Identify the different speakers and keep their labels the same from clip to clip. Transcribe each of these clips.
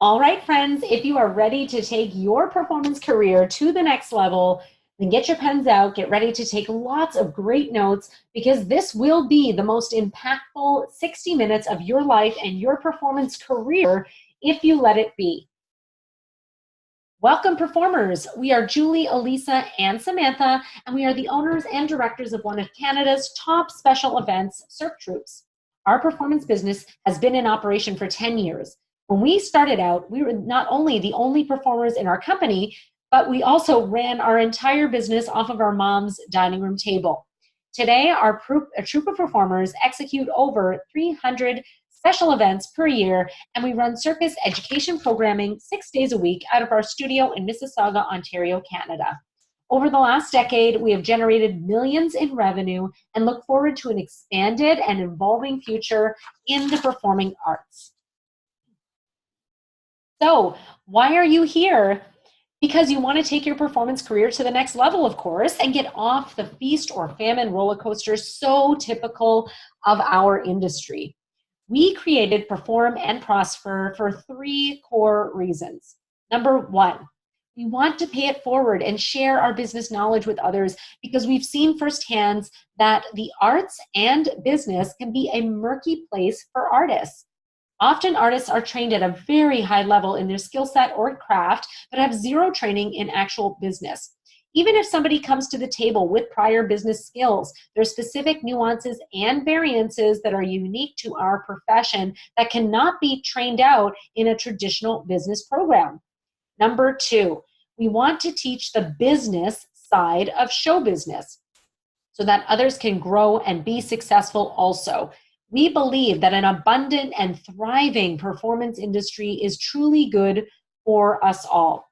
Speaker 1: All right, friends, if you are ready to take your performance career to the next level, then get your pens out, get ready to take lots of great notes because this will be the most impactful 60 minutes of your life and your performance career if you let it be. Welcome, performers. We are Julie, Elisa, and Samantha, and we are the owners and directors of one of Canada's top special events, Cirque Troupes. Our performance business has been in operation for 10 years. When we started out, we were not only the only performers in our company, but we also ran our entire business off of our mom's dining room table. Today, our troupe of performers execute over 300 special events per year, and we run circus education programming 6 days a week out of our studio in Mississauga, Ontario, Canada. Over the last decade, we have generated millions in revenue and look forward to an expanded and evolving future in the performing arts. So, why are you here? Because you want to take your performance career to the next level, of course, and get off the feast or famine roller coaster so typical of our industry. We created Perform and Prosper for 3 core reasons. Number 1, we want to pay it forward and share our business knowledge with others because we've seen firsthand that the arts and business can be a murky place for artists. Often artists are trained at a very high level in their skill set or craft, but have zero training in actual business. Even if somebody comes to the table with prior business skills, there are specific nuances and variances that are unique to our profession that cannot be trained out in a traditional business program. Number 2, we want to teach the business side of show business so that others can grow and be successful also. We believe that an abundant and thriving performance industry is truly good for us all.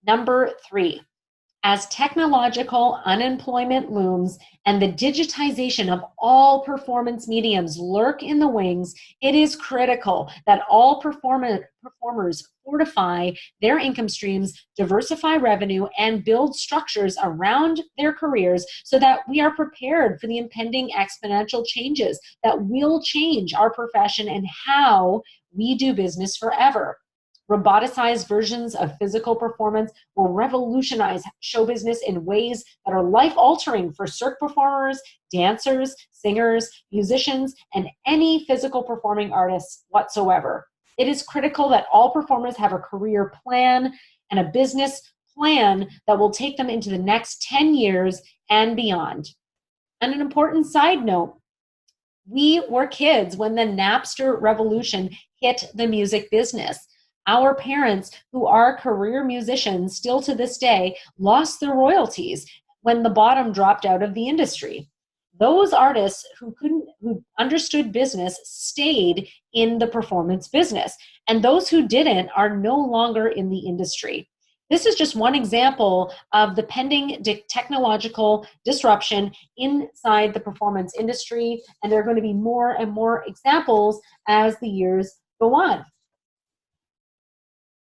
Speaker 1: Number 3, as technological unemployment looms and the digitization of all performance mediums lurk in the wings, it is critical that all performers fortify their income streams, diversify revenue, and build structures around their careers so that we are prepared for the impending exponential changes that will change our profession and how we do business forever. Roboticized versions of physical performance will revolutionize show business in ways that are life-altering for cirque performers, dancers, singers, musicians, and any physical performing artists whatsoever. It is critical that all performers have a career plan and a business plan that will take them into the next 10 years and beyond. And an important side note, we were kids when the Napster revolution hit the music business. Our parents, who are career musicians still to this day, lost their royalties when the bottom dropped out of the industry. Those artists who understood business stayed in the performance business, and those who didn't are no longer in the industry. This is just one example of the pending technological disruption inside the performance industry, and there are going to be more and more examples as the years go on.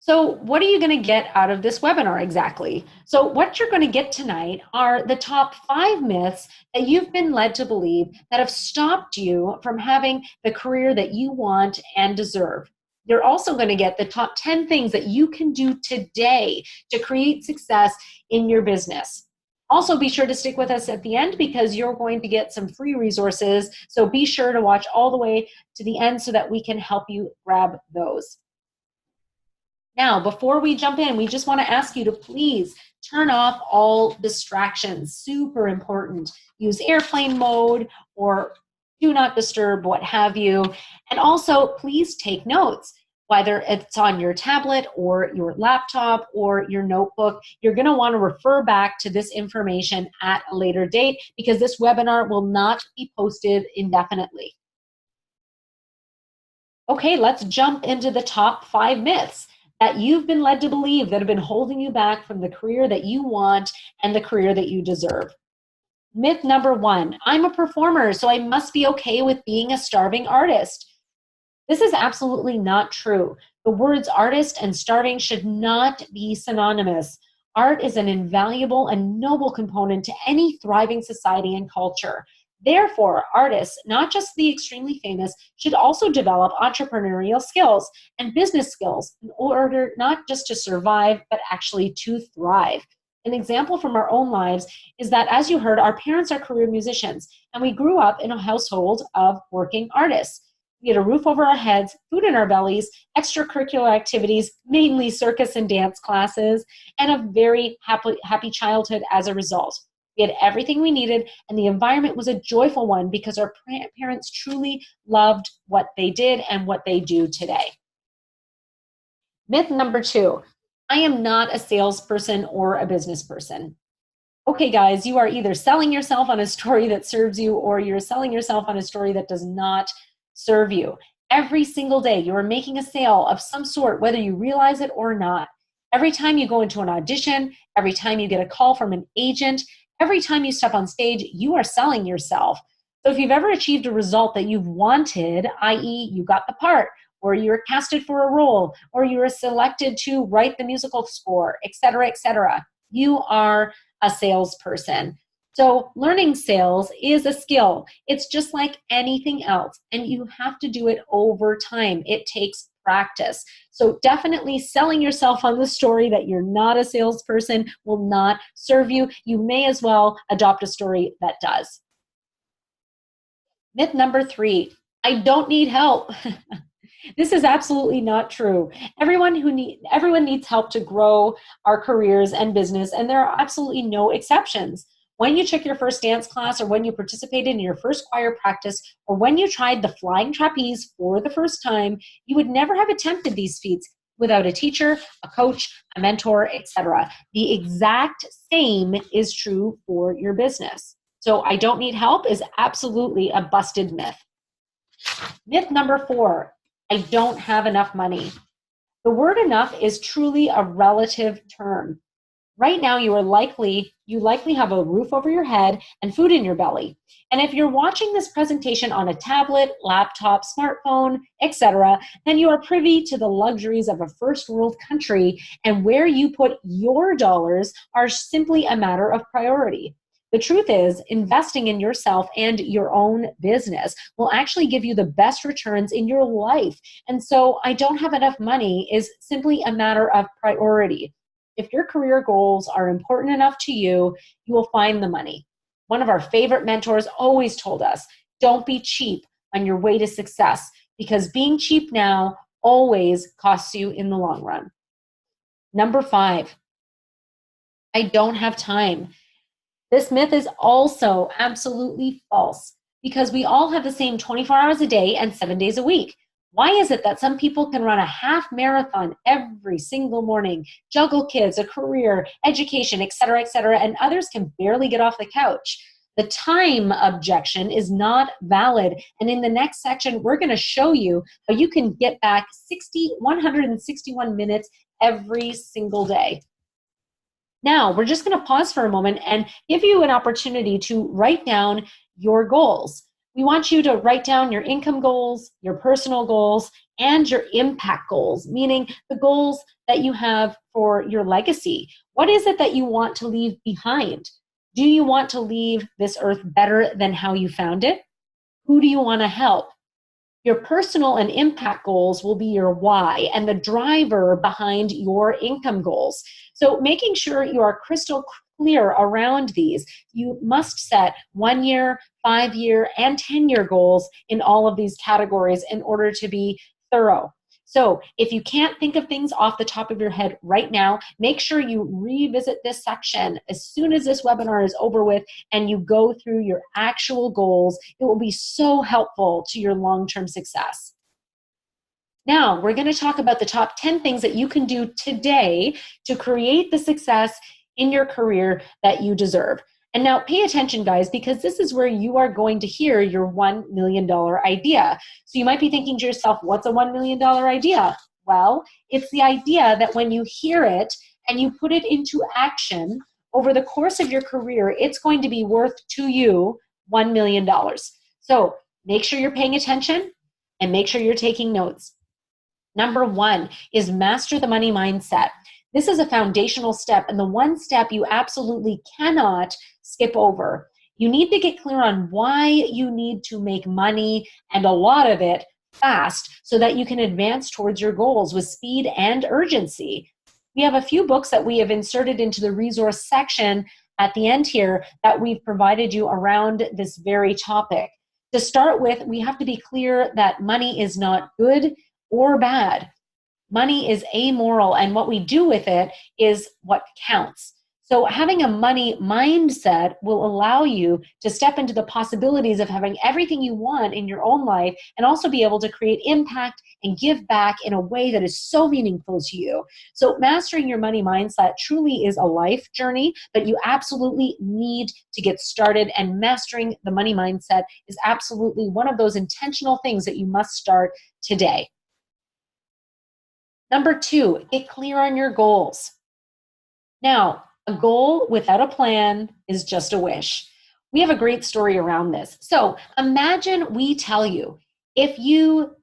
Speaker 1: So what are you going to get out of this webinar exactly? So what you're going to get tonight are the top 5 myths that you've been led to believe that have stopped you from having the career that you want and deserve. You're also going to get the top 10 things that you can do today to create success in your business. Also, be sure to stick with us at the end because you're going to get some free resources. So be sure to watch all the way to the end so that we can help you grab those. Now, before we jump in, we just want to ask you to please turn off all distractions. Super important. Use airplane mode or do not disturb, what have you. And also, please take notes, whether it's on your tablet or your laptop or your notebook. You're going to want to refer back to this information at a later date because this webinar will not be posted indefinitely. Okay, let's jump into the top 5 myths that you've been led to believe that have been holding you back from the career that you want and the career that you deserve. Myth number 1, I'm a performer, so I must be okay with being a starving artist. This is absolutely not true. The words artist and starving should not be synonymous. Art is an invaluable and noble component to any thriving society and culture. Therefore, artists, not just the extremely famous, should also develop entrepreneurial skills and business skills in order not just to survive, but actually to thrive. An example from our own lives is that, as you heard, our parents are career musicians, and we grew up in a household of working artists. We had a roof over our heads, food in our bellies, extracurricular activities, mainly circus and dance classes, and a very happy childhood as a result. We had everything we needed, and the environment was a joyful one because our parents truly loved what they did and what they do today. Myth number 2, I am not a salesperson or a business person. Okay, guys, you are either selling yourself on a story that serves you, or you're selling yourself on a story that does not serve you. Every single day, you are making a sale of some sort, whether you realize it or not. Every time you go into an audition, every time you get a call from an agent, every time you step on stage, you are selling yourself. So if you've ever achieved a result that you've wanted, i.e., you got the part, or you were casted for a role, or you were selected to write the musical score, etc., you are a salesperson. So learning sales is a skill. It's just like anything else, and you have to do it over time. It takes practice. So definitely selling yourself on the story that you're not a salesperson will not serve you. You may as well adopt a story that does. Myth number 3, I don't need help. This is absolutely not true. Everyone needs help to grow our careers and business, and there are absolutely no exceptions. When you took your first dance class, or when you participated in your first choir practice, or when you tried the flying trapeze for the first time, you would never have attempted these feats without a teacher, a coach, a mentor, etc. The exact same is true for your business. So I don't need help is absolutely a busted myth. Myth number 4, I don't have enough money. The word enough is truly a relative term. Right now, you likely have a roof over your head and food in your belly. And if you're watching this presentation on a tablet, laptop, smartphone, etc., then you are privy to the luxuries of a first world country, and where you put your dollars are simply a matter of priority. The truth is, investing in yourself and your own business will actually give you the best returns in your life. And so I don't have enough money is simply a matter of priority. If your career goals are important enough to you, you will find the money. One of our favorite mentors always told us, don't be cheap on your way to success, because being cheap now always costs you in the long run. Number 5, I don't have time. This myth is also absolutely false, because we all have the same 24 hours a day and 7 days a week. Why is it that some people can run a half marathon every single morning, juggle kids, a career, education, etc., and others can barely get off the couch? The time objection is not valid. And in the next section, we're going to show you how you can get back 161 minutes every single day. Now, we're just going to pause for a moment and give you an opportunity to write down your goals. We want you to write down your income goals, your personal goals, and your impact goals, meaning the goals that you have for your legacy. What is it that you want to leave behind? Do you want to leave this earth better than how you found it? Who do you want to help? Your personal and impact goals will be your why and the driver behind your income goals. So making sure you are crystal clear around these, you must set 1 year, 5 year, and 10-year goals in all of these categories in order to be thorough. So if you can't think of things off the top of your head right now, make sure you revisit this section as soon as this webinar is over with and you go through your actual goals. It will be so helpful to your long-term success. Now, we're going to talk about the top 10 things that you can do today to create the success in your career that you deserve. And now pay attention, guys, because this is where you are going to hear your $1 million idea. So you might be thinking to yourself, what's a $1 million idea? Well, it's the idea that when you hear it and you put it into action over the course of your career, it's going to be worth to you $1 million. So make sure you're paying attention and make sure you're taking notes. Number 1 is master the money mindset. This is a foundational step and the one step you absolutely cannot skip over. You need to get clear on why you need to make money, and a lot of it fast, so that you can advance towards your goals with speed and urgency. We have a few books that we have inserted into the resource section at the end here that we've provided you around this very topic. To start with, we have to be clear that money is not good or bad. Money is amoral, and what we do with it is what counts. So having a money mindset will allow you to step into the possibilities of having everything you want in your own life, and also be able to create impact and give back in a way that is so meaningful to you. So mastering your money mindset truly is a life journey, but you absolutely need to get started, and mastering the money mindset is absolutely one of those intentional things that you must start today. Number 2, get clear on your goals. Now, a goal without a plan is just a wish. We have a great story around this. So imagine we tell you, if you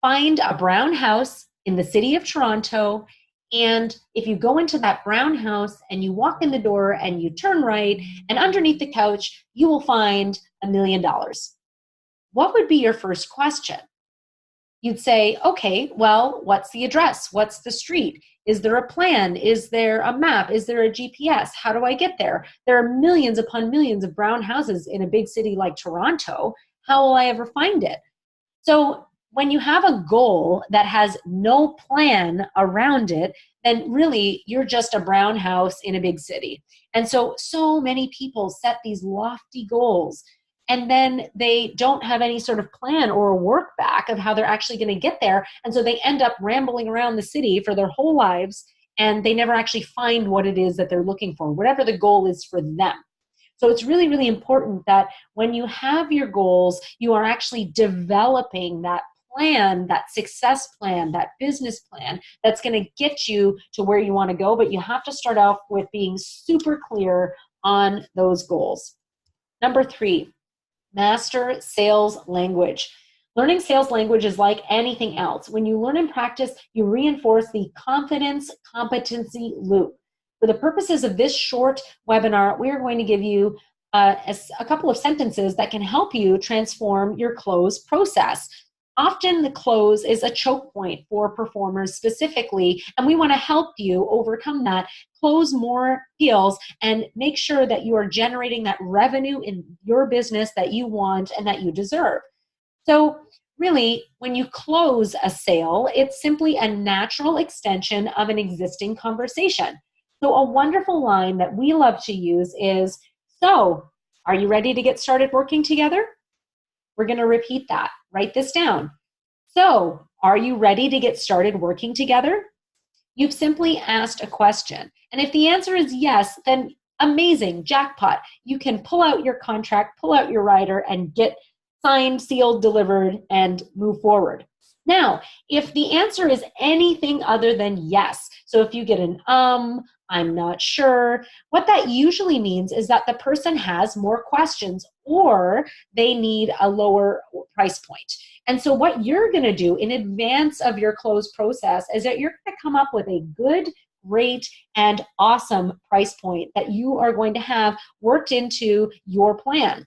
Speaker 1: find a brown house in the city of Toronto, and if you go into that brown house and you walk in the door and you turn right, and underneath the couch, you will find $1 million. What would be your first question? You'd say, okay, well, what's the address? What's the street? Is there a plan? Is there a map? Is there a GPS? How do I get there? There are millions upon millions of brown houses in a big city like Toronto. How will I ever find it? So when you have a goal that has no plan around it, then really you're just a brown house in a big city. And so many people set these lofty goals, and then they don't have any sort of plan or a work back of how they're actually going to get there. And so they end up rambling around the city for their whole lives, and they never actually find what it is that they're looking for, whatever the goal is for them. So it's really, really important that when you have your goals, you are actually developing that plan, that success plan, that business plan that's going to get you to where you want to go. But you have to start off with being super clear on those goals. Number 3, master sales language. Learning sales language is like anything else. When you learn and practice, you reinforce the confidence competency loop. For the purposes of this short webinar, we are going to give you a couple of sentences that can help you transform your close process. Often the close is a choke point for performers specifically, and we want to help you overcome that, close more deals, and make sure that you are generating that revenue in your business that you want and that you deserve. So really, when you close a sale, it's simply a natural extension of an existing conversation. So a wonderful line that we love to use is, so, are you ready to get started working together? We're going to repeat that. Write this down. So, are you ready to get started working together? You've simply asked a question. And if the answer is yes, then amazing, jackpot. You can pull out your contract, pull out your rider, and get signed, sealed, delivered, and move forward. Now, if the answer is anything other than yes, so if you get an I'm not sure, what that usually means is that the person has more questions, or they need a lower price point. And so what you're going to do in advance of your close process is that you're going to come up with a good, great, and awesome price point that you are going to have worked into your plan.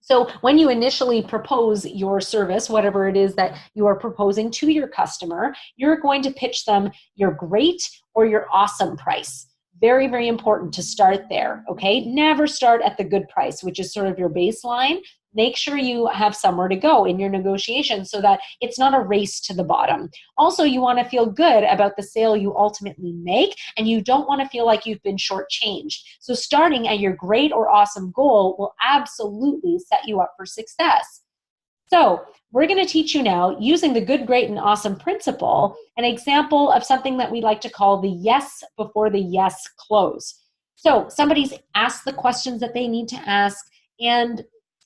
Speaker 1: So when you initially propose your service, whatever it is that you are proposing to your customer, you're going to pitch them your great or your awesome price. Very, very important to start there, okay? Never start at the good price, which is sort of your baseline. Make sure you have somewhere to go in your negotiations so that it's not a race to the bottom. Also, you want to feel good about the sale you ultimately make, and you don't want to feel like you've been shortchanged. So starting at your great or awesome goal will absolutely set you up for success. So we're going to teach you now, using the good, great, and awesome principle, an example of something that we like to call the yes before the yes close. So somebody's asked the questions that they need to ask, and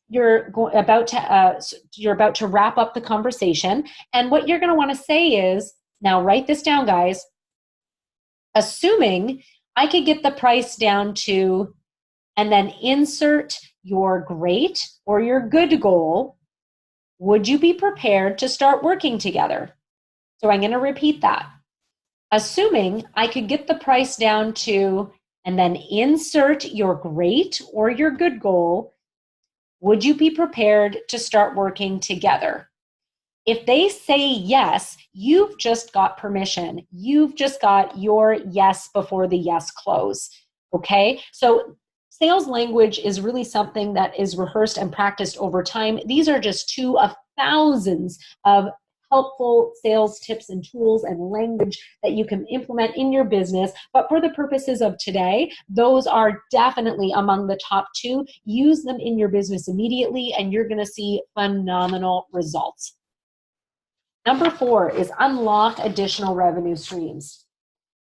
Speaker 1: you're about to wrap up the conversation. And what you're going to want to say is, now write this down, guys, assuming I could get the price down to, and then insert your great or your good goal. Would you be prepared to start working together? So I'm going to repeat that. Assuming I could get the price down to, and then insert your great or your good goal, Would you be prepared to start working together? If they say yes, you've just got permission. You've just got your yes before the yes close. Okay? So sales language is really something that is rehearsed and practiced over time. These are just two of thousands of helpful sales tips and tools and language that you can implement in your business. But for the purposes of today, those are definitely among the top two. Use them in your business immediately, and you're going to see phenomenal results. Number 4 is unlock additional revenue streams.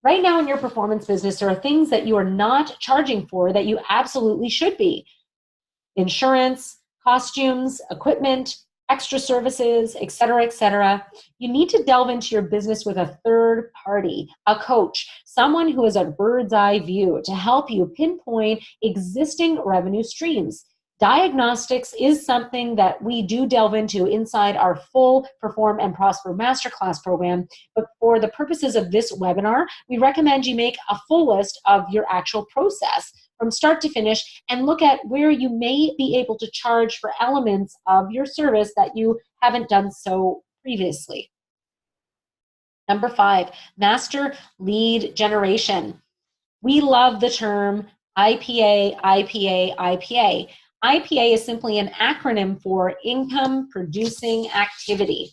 Speaker 1: Right now in your performance business, there are things that you are not charging for that you absolutely should be. Insurance, costumes, equipment, extra services, etc., etc. You need to delve into your business with a third party, a coach, someone who has a bird's eye view to help you pinpoint existing revenue streams. Diagnostics is something that we do delve into inside our full Perform and Prosper Masterclass program, but for the purposes of this webinar, we recommend you make a full list of your actual process from start to finish and look at where you may be able to charge for elements of your service that you haven't done so previously. Number 5, master lead generation. We love the term IPA, IPA, IPA. IPA is simply an acronym for income producing activity.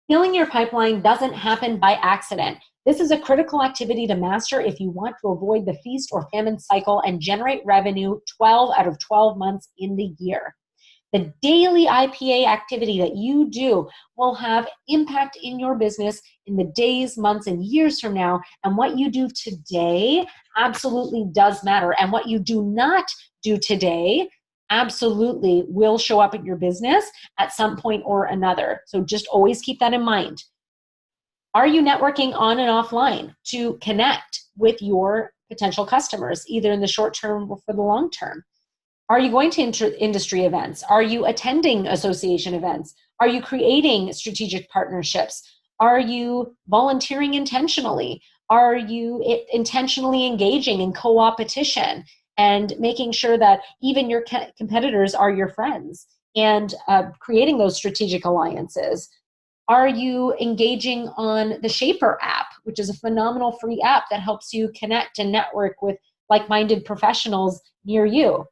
Speaker 1: Filling your pipeline doesn't happen by accident. This is a critical activity to master if you want to avoid the feast or famine cycle and generate revenue 12 out of 12 months in the year. The daily IPA activity that you do will have impact in your business in the days, months, and years from now. And what you do today absolutely does matter. And what you do not do today absolutely will show up in your business at some point or another. So just always keep that in mind. Are you networking on and offline to connect with your potential customers, either in the short term or for the long term? Are you going to industry events? Are you attending association events? Are you creating strategic partnerships? Are you volunteering intentionally? Are you intentionally engaging in co-opetition and making sure that even your competitors are your friends and creating those strategic alliances? Are you engaging on the Shaper app, which is a phenomenal free app that helps you connect and network with like-minded professionals near you?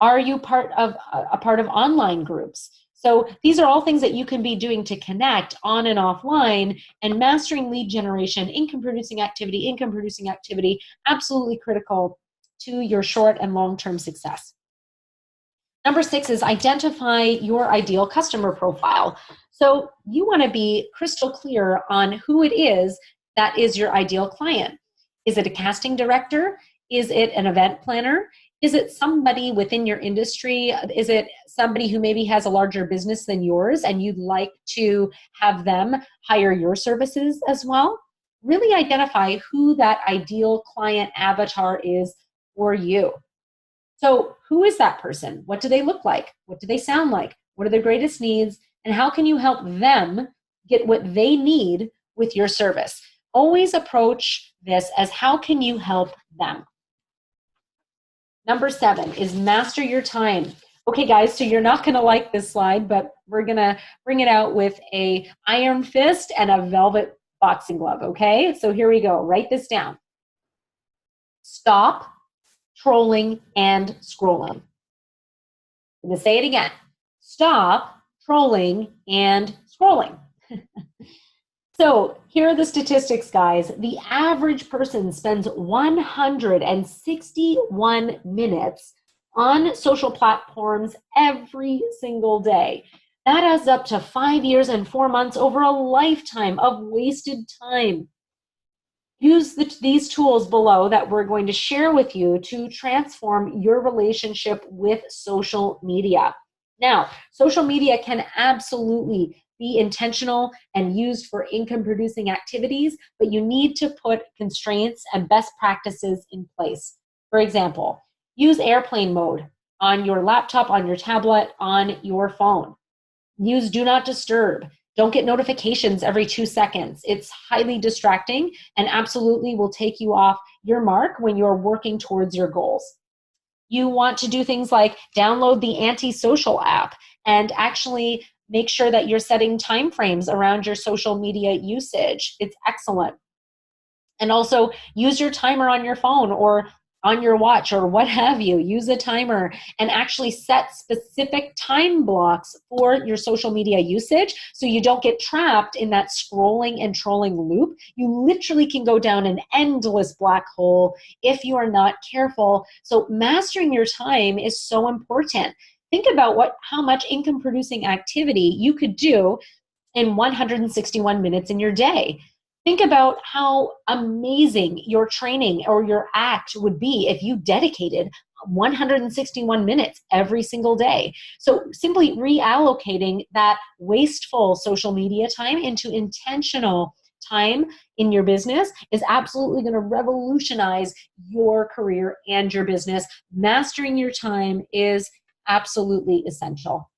Speaker 1: Are you part of online groups? So these are all things that you can be doing to connect on and offline, and mastering lead generation, income producing activity, absolutely critical to your short and long-term success. Number 6 is identify your ideal customer profile. So you want to be crystal clear on who it is that is your ideal client. Is it a casting director? Is it an event planner? Is it somebody within your industry? Is it somebody who maybe has a larger business than yours and you'd like to have them hire your services as well? Really identify who that ideal client avatar is for you. So who is that person? What do they look like? What do they sound like? What are their greatest needs? And how can you help them get what they need with your service? Always approach this as how can you help them? Number 7 is master your time. Okay, guys, so you're not going to like this slide, but we're going to bring it out with a iron fist and a velvet boxing glove, okay? So here we go. Write this down. Stop trolling and scrolling. I'm going to say it again. Stop trolling and scrolling. So here are the statistics, guys. The average person spends 161 minutes on social platforms every single day. That adds up to 5 years and 4 months, over a lifetime of wasted time. Use these tools below that we're going to share with you to transform your relationship with social media. Now, social media can absolutely be intentional and used for income producing activities, but you need to put constraints and best practices in place. For example, use airplane mode on your laptop, on your tablet, on your phone. Use do not disturb. Don't get notifications every 2 seconds. It's highly distracting and absolutely will take you off your mark when you're working towards your goals. You want to do things like download the anti-social app and actually make sure that you're setting timeframes around your social media usage. It's excellent. And also use your timer on your phone or on your watch or what have you. Use a timer and actually set specific time blocks for your social media usage so you don't get trapped in that scrolling and trolling loop. You literally can go down an endless black hole if you are not careful. So mastering your time is so important. Think about how much income producing activity you could do in 161 minutes in your day. Think about how amazing your training or your act would be if you dedicated 161 minutes every single day. So simply reallocating that wasteful social media time into intentional time in your business is absolutely going to revolutionize your career and your business. Mastering your time is absolutely essential.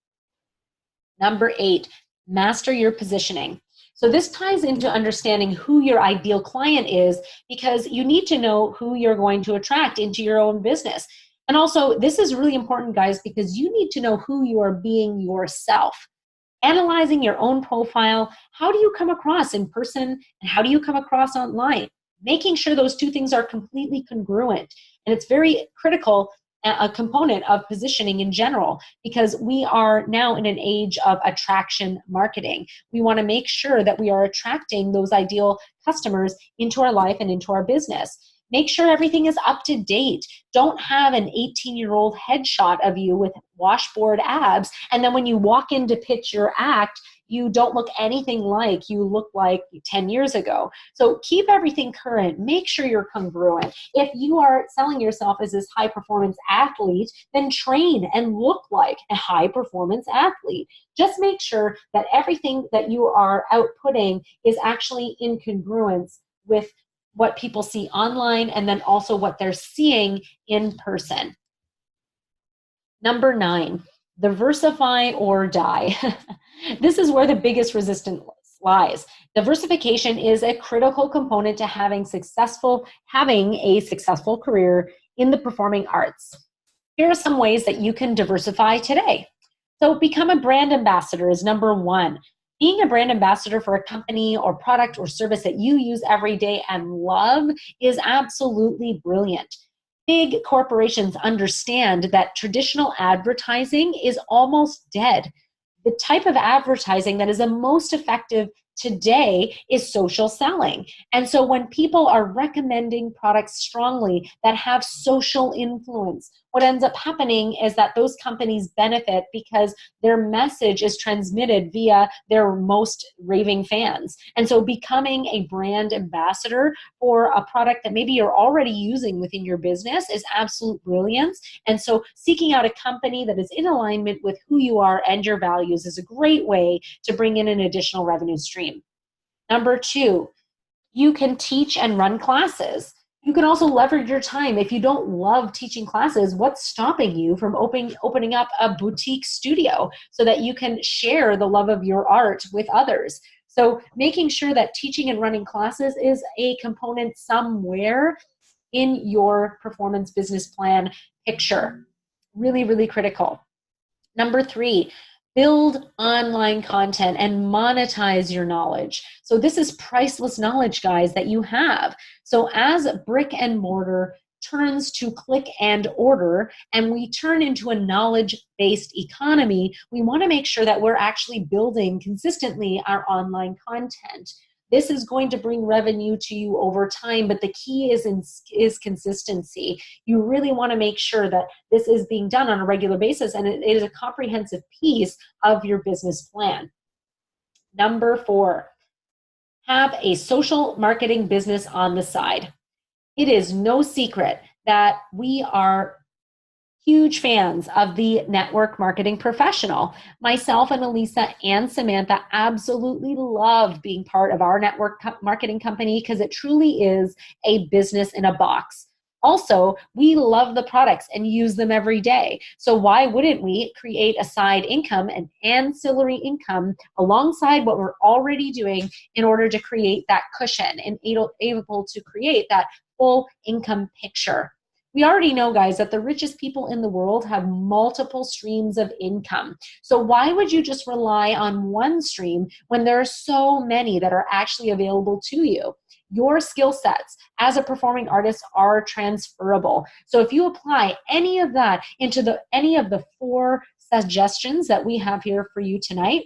Speaker 1: Number 8, master your positioning. So this ties into understanding who your ideal client is, because you need to know who you're going to attract into your own business. And also, this is really important, guys, because you need to know who you are being yourself. Analyzing your own profile, how do you come across in person and how do you come across online? Making sure those two things are completely congruent. And it's very critical, a component of positioning in general, because we are now in an age of attraction marketing. We want to make sure that we are attracting those ideal customers into our life and into our business. Make sure everything is up to date. Don't have an 18-year-old headshot of you with washboard abs, and then when you walk in to pitch your act, you don't look anything like you looked like 10 years ago. So keep everything current. Make sure you're congruent. If you are selling yourself as this high-performance athlete, then train and look like a high-performance athlete. Just make sure that everything that you are outputting is actually in congruence with what people see online and then also what they're seeing in person. Number 9, diversify or die. This is where the biggest resistance lies. Diversification is a critical component to having a successful career in the performing arts. Here are some ways that you can diversify today. So become a brand ambassador is number 1. Being a brand ambassador for a company or product or service that you use every day and love is absolutely brilliant. Big corporations understand that traditional advertising is almost dead. The type of advertising that is the most effective today is social selling. And so when people are recommending products strongly that have social influence, what ends up happening is that those companies benefit because their message is transmitted via their most raving fans. And so becoming a brand ambassador for a product that maybe you're already using within your business is absolute brilliance. And so seeking out a company that is in alignment with who you are and your values is a great way to bring in an additional revenue stream. Number 2, you can teach and run classes. You can also leverage your time. If you don't love teaching classes, what's stopping you from opening up a boutique studio so that you can share the love of your art with others? So making sure that teaching and running classes is a component somewhere in your performance business plan picture. Really, really critical. Number 3, build online content and monetize your knowledge. So this is priceless knowledge, guys, that you have. So as brick and mortar turns to click and order, and we turn into a knowledge-based economy, we want to make sure that we're actually building consistently our online content. This is going to bring revenue to you over time, but the key is consistency. You really want to make sure that this is being done on a regular basis, and it is a comprehensive piece of your business plan. Number 4, have a social marketing business on the side. It is no secret that we are huge fans of the network marketing professional. Myself and Elisa and Samantha absolutely love being part of our network marketing company because it truly is a business in a box. Also, we love the products and use them every day. So why wouldn't we create a side income, an ancillary income, alongside what we're already doing in order to create that cushion and able to create that full income picture? We already know, guys, that the richest people in the world have multiple streams of income. So why would you just rely on one stream when there are so many that are actually available to you? Your skill sets as a performing artist are transferable. So if you apply any of that into any of the 4 suggestions that we have here for you tonight,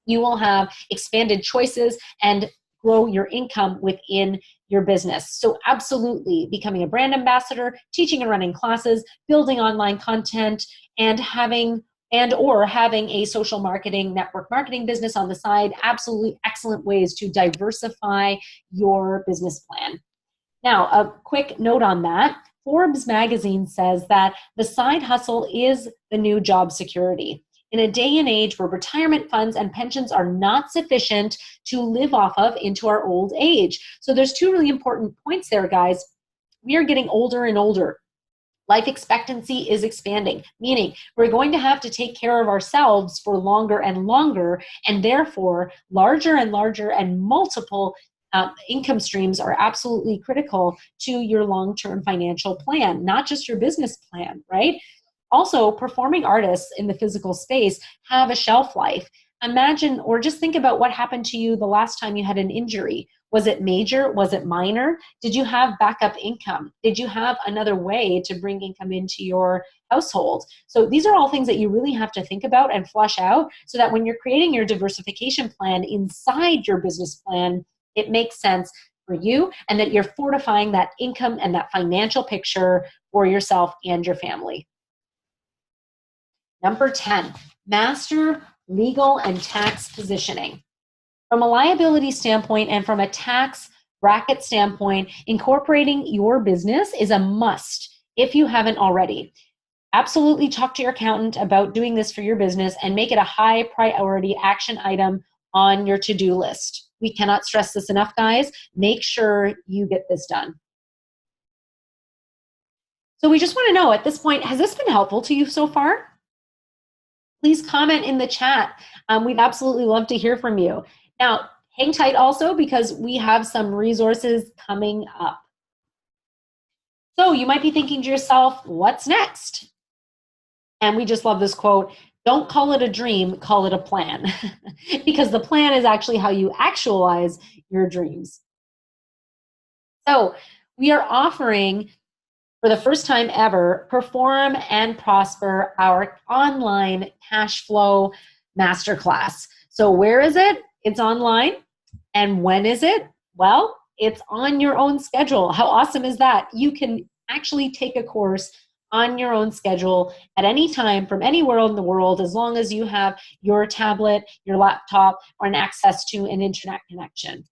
Speaker 1: you will have expanded choices and grow your income within your business. So absolutely becoming a brand ambassador, teaching and running classes, building online content, and having a social marketing, network marketing business on the side, absolutely excellent ways to diversify your business plan. Now, a quick note on that. Forbes magazine says that the side hustle is the new job security. In a day and age where retirement funds and pensions are not sufficient to live off of into our old age. So there's 2 really important points there, guys. We are getting older and older. Life expectancy is expanding, meaning we're going to have to take care of ourselves for longer and longer, and therefore larger and larger and multiple income streams are absolutely critical to your long-term financial plan, not just your business plan, right? Also, performing artists in the physical space have a shelf life. Imagine or just think about what happened to you the last time you had an injury. Was it major? Was it minor? Did you have backup income? Did you have another way to bring income into your household? So these are all things that you really have to think about and flush out so that when you're creating your diversification plan inside your business plan, it makes sense for you and that you're fortifying that income and that financial picture for yourself and your family. Number 10, master legal and tax positioning. From a liability standpoint and from a tax bracket standpoint, incorporating your business is a must if you haven't already. Absolutely talk to your accountant about doing this for your business and make it a high priority action item on your to-do list. We cannot stress this enough, guys. Make sure you get this done. So we just want to know at this point, has this been helpful to you so far? Please comment in the chat. We'd absolutely love to hear from you. Now, hang tight also because we have some resources coming up. So you might be thinking to yourself, what's next? And we just love this quote, don't call it a dream, call it a plan. Because the plan is actually how you actualize your dreams. So we are offering, for the first time ever, Perform and Prosper, our online cash flow masterclass. So where is it? It's online. And when is it? Well, it's on your own schedule. How awesome is that? You can actually take a course on your own schedule at any time from anywhere in the world, as long as you have your tablet, your laptop, or an access to an internet connection.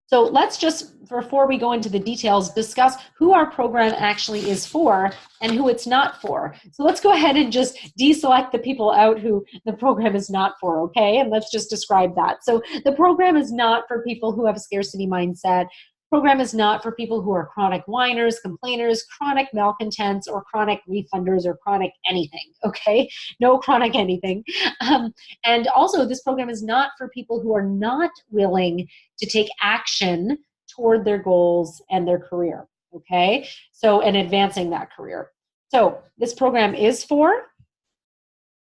Speaker 1: So let's just, before we go into the details, discuss who our program actually is for and who it's not for. So let's go ahead and just deselect the people out who the program is not for, okay? And let's just describe that. So the program is not for people who have a scarcity mindset. Program is not for people who are chronic whiners, complainers, chronic malcontents, or chronic refunders, or chronic anything, okay? No chronic anything. And also, this program is not for people who are not willing to take action toward their goals and their career, okay? So, and advancing that career. So, this program is for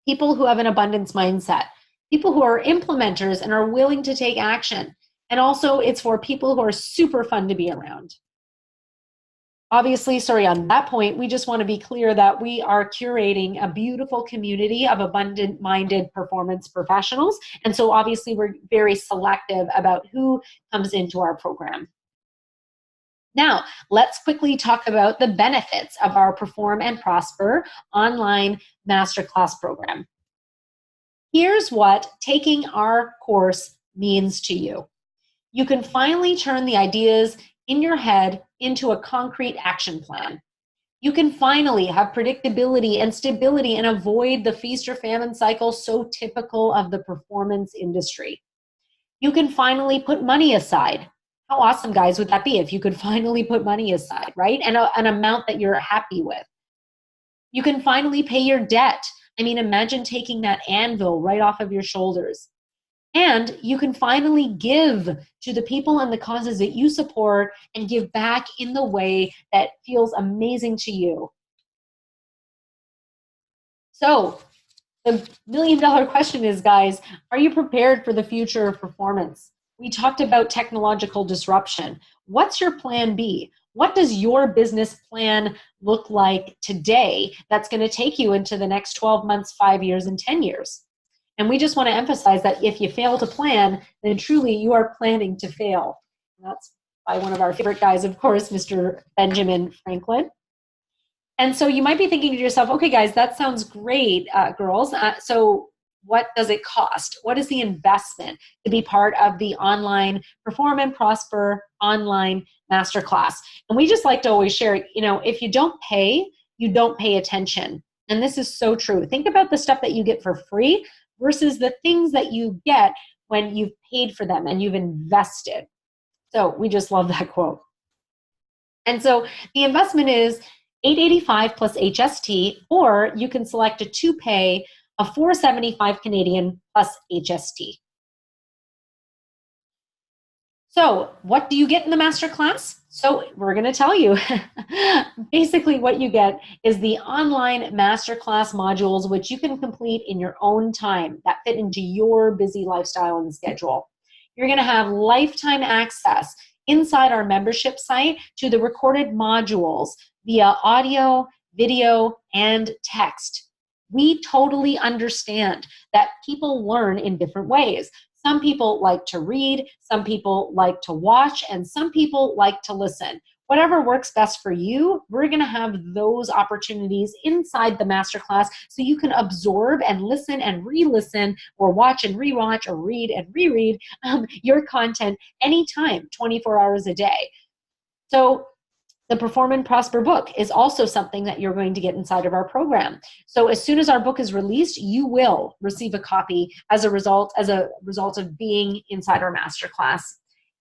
Speaker 1: people who have an abundance mindset, people who are implementers and are willing to take action. And also, it's for people who are super fun to be around. Obviously, sorry, on that point, we just want to be clear that we are curating a beautiful community of abundant-minded performance professionals. And so obviously, we're very selective about who comes into our program. Now, let's quickly talk about the benefits of our Perform and Prosper online masterclass program. Here's what taking our course means to you. You can finally turn the ideas in your head into a concrete action plan. You can finally have predictability and stability and avoid the feast or famine cycle so typical of the performance industry. You can finally put money aside. How awesome, guys, would that be if you could finally put money aside, right? And an amount that you're happy with. You can finally pay your debt. I mean, imagine taking that anvil right off of your shoulders. And you can finally give to the people and the causes that you support and give back in the way that feels amazing to you. So, the million-dollar question is, guys, are you prepared for the future of performance? We talked about technological disruption. What's your plan B? What does your business plan look like today that's going to take you into the next 12 months, 5 years, and 10 years? And we just want to emphasize that if you fail to plan, then truly you are planning to fail. And that's by one of our favorite guys, of course, Mr. Benjamin Franklin. And so you might be thinking to yourself, okay, guys, that sounds great, girls. So what does it cost? What is the investment to be part of the online Perform and Prosper online masterclass? And we just like to always share, if you don't pay, you don't pay attention. And this is so true. Think about the stuff that you get for free versus the things that you get when you've paid for them and you've invested. So we just love that quote. And so the investment is $885 plus HST, or you can select a two-pay of $475 Canadian plus HST. So what do you get in the masterclass? So we're going to tell you. Basically what you get is the online masterclass modules, which you can complete in your own time that fit into your busy lifestyle and schedule. You're going to have lifetime access inside our membership site to the recorded modules via audio, video, and text. We totally understand that people learn in different ways. Some people like to read, some people like to watch, and some people like to listen. Whatever works best for you, we're going to have those opportunities inside the masterclass so you can absorb and listen and re-listen, or watch and rewatch, or read and reread your content anytime, 24 hours a day. So the Perform and Prosper book is also something that you're going to get inside of our program. So as soon as our book is released, you will receive a copy as a result of being inside our masterclass.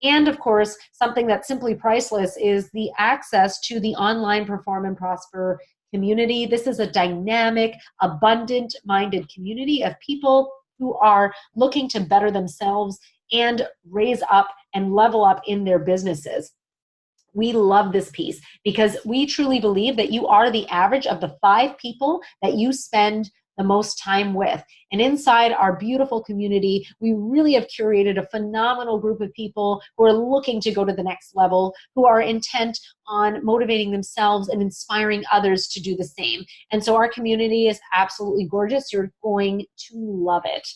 Speaker 1: And of course, something that's simply priceless is the access to the online Perform and Prosper community. This is a dynamic, abundant-minded community of people who are looking to better themselves and raise up and level up in their businesses. We love this piece because we truly believe that you are the average of the 5 people that you spend the most time with. And inside our beautiful community, we really have curated a phenomenal group of people who are looking to go to the next level, who are intent on motivating themselves and inspiring others to do the same. And so our community is absolutely gorgeous. You're going to love it.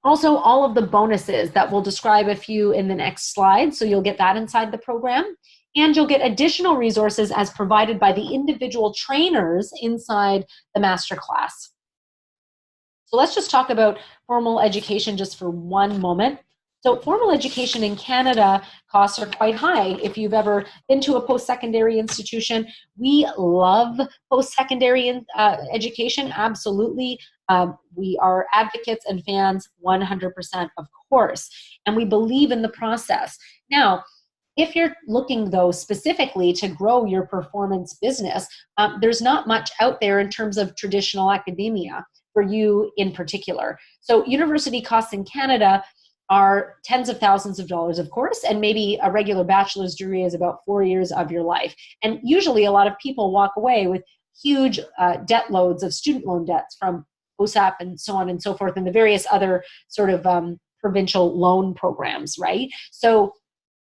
Speaker 1: Also, all of the bonuses that we'll describe a few in the next slide, so you'll get that inside the program. And you'll get additional resources as provided by the individual trainers inside the masterclass. So let's just talk about formal education just for one moment. So formal education in Canada costs are quite high. If you've ever been to a post-secondary institution, we love post-secondary education, absolutely. We are advocates and fans 100%, of course, and we believe in the process. Now, if you're looking, though, specifically to grow your performance business, there's not much out there in terms of traditional academia for you in particular. So university costs in Canada are tens of thousands of dollars, of course, and maybe a regular bachelor's degree is about 4 years of your life. And usually a lot of people walk away with huge debt loads of student loan debts from OSAP and so on and so forth, and the various other sort of provincial loan programs, right? So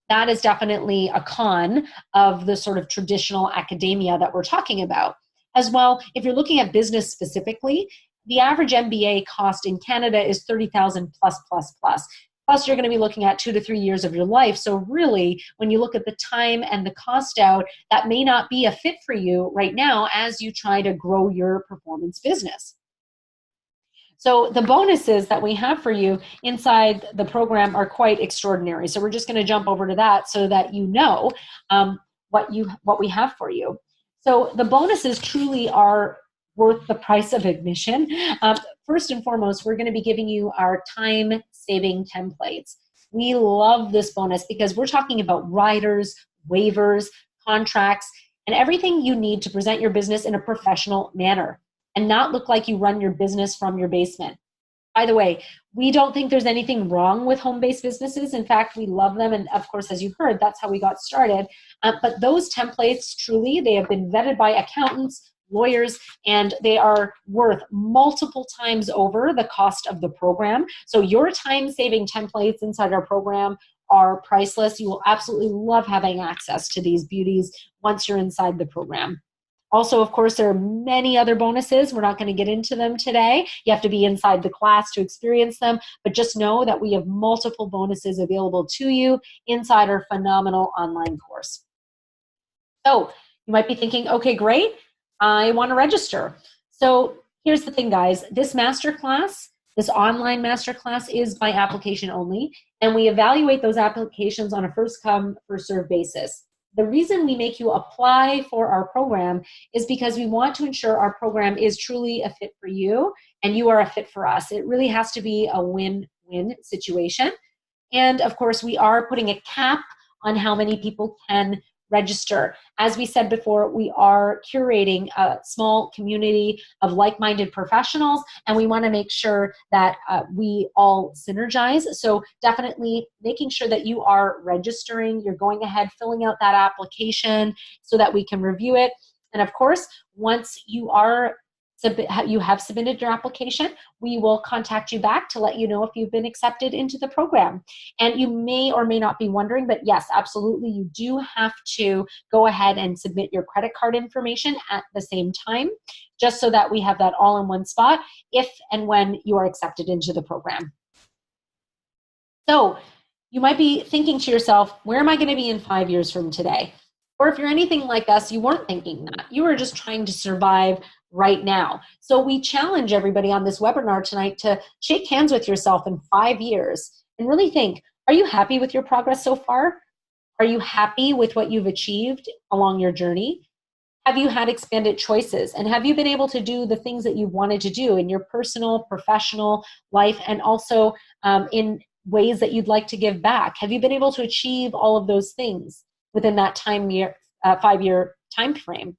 Speaker 1: that is definitely a con of the sort of traditional academia that we're talking about. As well, if you're looking at business specifically, the average MBA cost in Canada is $30,000 plus. Plus, you're going to be looking at 2 to 3 years of your life. So really, when you look at the time and the cost out, that may not be a fit for you right now as you try to grow your performance business. So the bonuses that we have for you inside the program are quite extraordinary. So we're just going to jump over to that so that you know what we have for you. So the bonuses truly are worth the price of admission. First and foremost, we're going to be giving you our time-saving templates. We love this bonus because we're talking about riders, waivers, contracts, and everything you need to present your business in a professional manner and not look like you run your business from your basement. By the way, we don't think there's anything wrong with home-based businesses. In fact, we love them. And of course, as you heard, that's how we got started. But those templates, truly, they have been vetted by accountants, lawyers, and they are worth multiple times over the cost of the program. So your time-saving templates inside our program are priceless. You will absolutely love having access to these beauties once you're inside the program. Also, of course, there are many other bonuses. We're not going to get into them today. You have to be inside the class to experience them, but just know that we have multiple bonuses available to you inside our phenomenal online course. So you might be thinking, okay, great, I want to register. So here's the thing, guys. This masterclass, this online masterclass, is by application only, and we evaluate those applications on a first come, first served basis. The reason we make you apply for our program is because we want to ensure our program is truly a fit for you and you are a fit for us. It really has to be a win-win situation. And of course, we are putting a cap on how many people can register. As we said before, we are curating a small community of like-minded professionals, and we want to make sure that we all synergize. So definitely making sure that you are registering, you're going ahead, filling out that application so that we can review it. And of course, once you have submitted your application, we will contact you back to let you know if you've been accepted into the program. And you may or may not be wondering, but yes, absolutely, you do have to go ahead and submit your credit card information at the same time, just so that we have that all in one spot if and when you are accepted into the program. So you might be thinking to yourself, where am I going to be in 5 years from today? Or if you're anything like us, you weren't thinking that. You were just trying to survive right now. So we challenge everybody on this webinar tonight to shake hands with yourself in 5 years and really think, are you happy with your progress so far? Are you happy with what you've achieved along your journey? Have you had expanded choices? And have you been able to do the things that you've wanted to do in your personal, professional life, and also in ways that you'd like to give back? Have you been able to achieve all of those things within that 5-year time frame?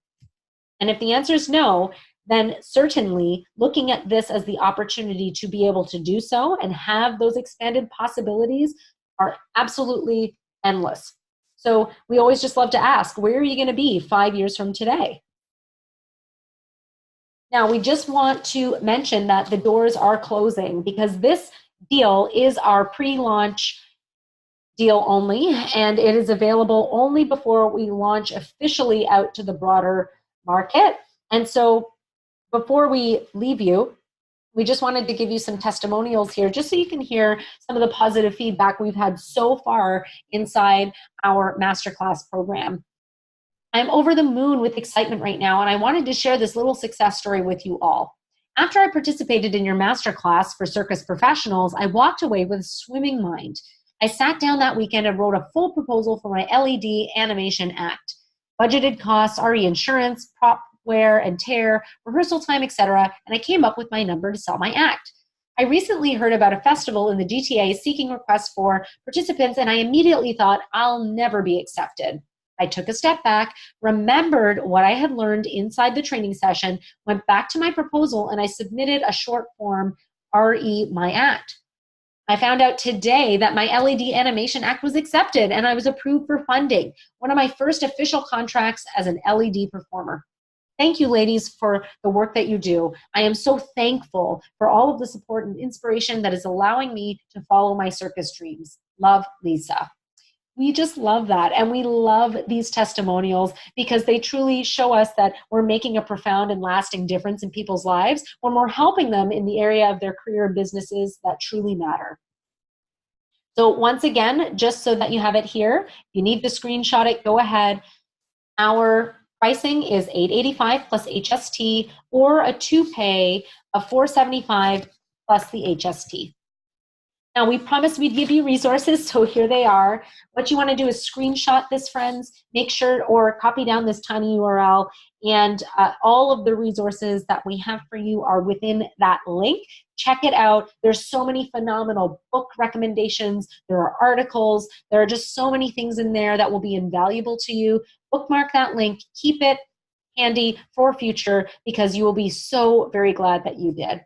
Speaker 1: And if the answer is no, then certainly looking at this as the opportunity to be able to do so and have those expanded possibilities are absolutely endless. So we always just love to ask, where are you going to be 5 years from today? Now, we just want to mention that the doors are closing because this deal is our pre-launch deal only, and it is available only before we launch officially out to the broader market. And so before we leave you, we just wanted to give you some testimonials here just so you can hear some of the positive feedback we've had so far inside our masterclass program. I'm over the moon with excitement right now, and I wanted to share this little success story with you all. After I participated in your masterclass for circus professionals, I walked away with a swimming mind. I sat down that weekend and wrote a full proposal for my LED animation act. Budgeted costs, RE insurance, prop wear and tear, rehearsal time, etc., and I came up with my number to sell my act. I recently heard about a festival in the GTA seeking requests for participants, and I immediately thought, I'll never be accepted. I took a step back, remembered what I had learned inside the training session, went back to my proposal, and I submitted a short form, RE my act. I found out today that my LED animation act was accepted, and I was approved for funding, one of my first official contracts as an LED performer. Thank you, ladies, for the work that you do. I am so thankful for all of the support and inspiration that is allowing me to follow my circus dreams. Love, Lisa. We just love that, and we love these testimonials because they truly show us that we're making a profound and lasting difference in people's lives when we're helping them in the area of their career and businesses that truly matter. So once again, just so that you have it here, if you need to screenshot it, go ahead. Our pricing is $885 plus HST, or a two-pay of $475 plus the HST. Now, we promised we'd give you resources, so here they are. What you want to do is screenshot this, friends. Make sure, or copy down this tiny URL, and all of the resources that we have for you are within that link. Check it out. There's so many phenomenal book recommendations. There are articles. There are just so many things in there that will be invaluable to you. Bookmark that link. Keep it handy for future because you will be so very glad that you did.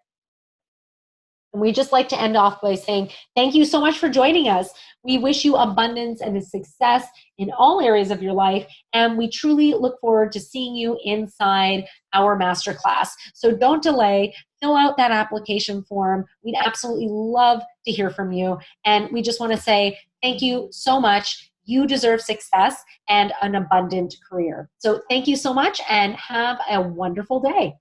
Speaker 1: And we just like to end off by saying, thank you so much for joining us. We wish you abundance and success in all areas of your life. And we truly look forward to seeing you inside our masterclass. So don't delay. Fill out that application form. We'd absolutely love to hear from you. And we just want to say thank you so much. You deserve success and an abundant career. So thank you so much and have a wonderful day.